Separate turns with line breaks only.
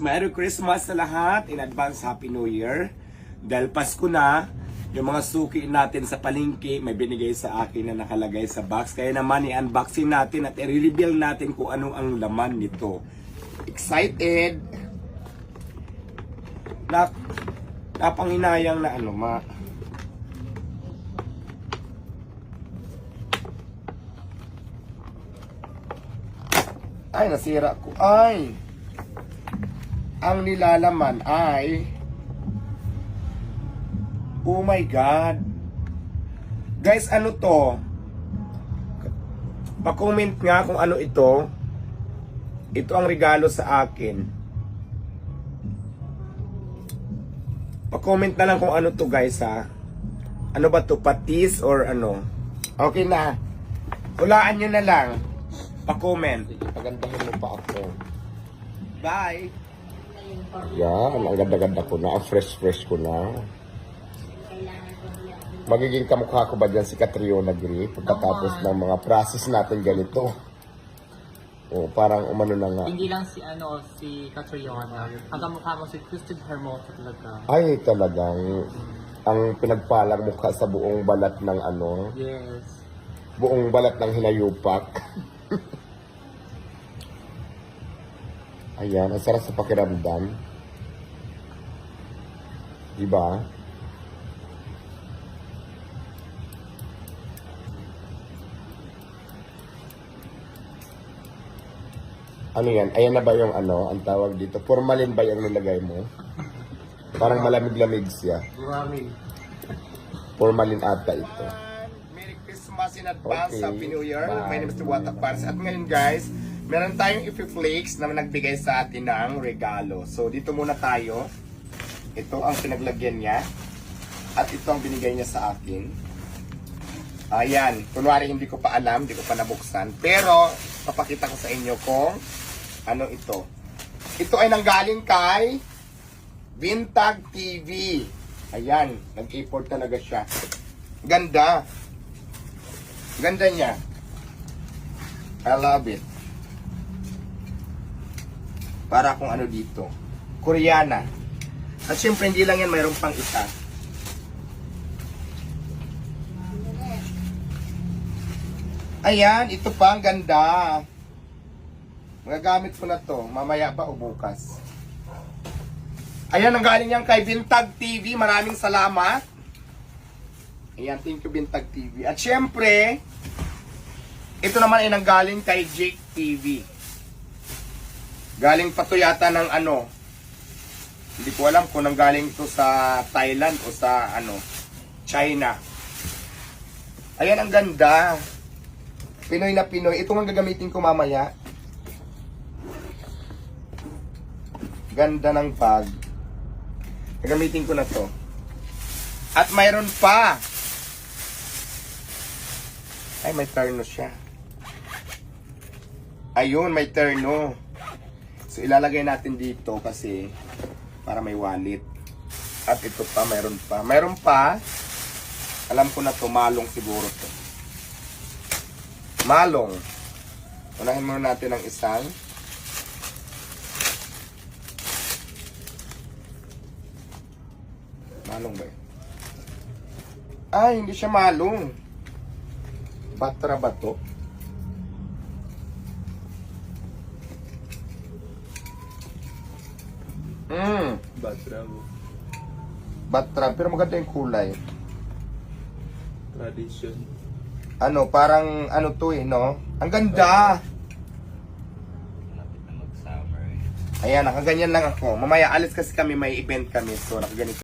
Merry Christmas sa lahat. In advance, Happy New Year. Dahil Pasko na, yung mga suki natin sa palengke may binigay sa akin na nakalagay sa box. Kaya naman i-unboxing natin at i-reveal natin kung ano ang laman nito. Excited! Napanginayang na ano, Ay, nasira ko. Ay! Ang nilalaman ay... Oh my God! Guys, ano to? Pa-comment nga kung ano ito. Ito ang regalo sa akin. Pa-comment na lang kung ano to, guys, ha? Ano ba to? Patis or ano? Okay na. Hulaan nyo na lang. Pa-comment.
Pagandahin mo pa ako.
Bye!
Yan, ang ganda-ganda ko na. Ang fresh-fresh ko na. Magiging kamukha ko ba dyan si Catriona Gray pagkatapos ng mga process natin ganito? O, parang umano na nga.
Hindi lang si Catriona. Ang kamukha mo si Christine Hermosa talaga.
Ay, talagang ang pinagpalang mukha sa buong balat ng ano,
Yes.
buong balat ng hinayupak. Ayan, ang sarap sa pakiramdam. Diba? Ano yan? Ayan na ba yung ano, ang tawag dito? Formalin ba yung nilagay mo? Parang malamig-lamig siya.
Grabe.
Formalin ata ito.
Merry Christmas in advance.
Okay.
Happy New Year.
Bye.
My name is Diwata Paris. At ngayon, guys, meron tayong Ififlakes na nagbigay sa atin ng regalo. So, dito muna tayo. Ito ang pinaglagyan niya. At ito ang binigay niya sa akin. Ayan. Kunwari, hindi ko pa alam. Hindi ko pa nabuksan. Pero, papakita ko sa inyo kung ano ito. Ito ay nanggaling kay Vintag TV. Ayan. Nag-import talaga siya. Ganda. Ganda niya. I love it. Para kung ano dito. Koreana. At syempre hindi lang yan, mayroon pang isa. Ayan, ito pa, ang ganda. Magagamit ko na to, mamaya pa o bukas. Ayan, ang galing yan kay Vintag TV. Maraming salamat. Ayan, thank you Vintag TV. At syempre, ito naman ay nanggaling kay Jake TV. Galing pa to yata ng ano. Hindi ko alam kung nanggaling to sa Thailand o sa ano, China. Ayan, ang ganda. Pinoy na Pinoy. Ito ang gagamitin ko mamaya. Ganda ng bag. Gagamitin ko na to. At mayroon pa. Ay, may terno siya. Ayun, may terno. So, ilalagay natin dito kasi para may wallet. At ito pa, mayroon pa. Mayroon pa. Alam ko na to, malong siguro to. Malong. Unahin muna natin ang isang. Malong ba yun? Ay, hindi siya malong. Batra ba to? Batra, pero maganda yung kulay.
Tradition.
Ano, parang ano to eh, no? Ang ganda!
Malapit na mag-summer eh.
Ayan, nakaganyan lang ako. Mamaya alis kasi kami, may event kami. So, nakaganito.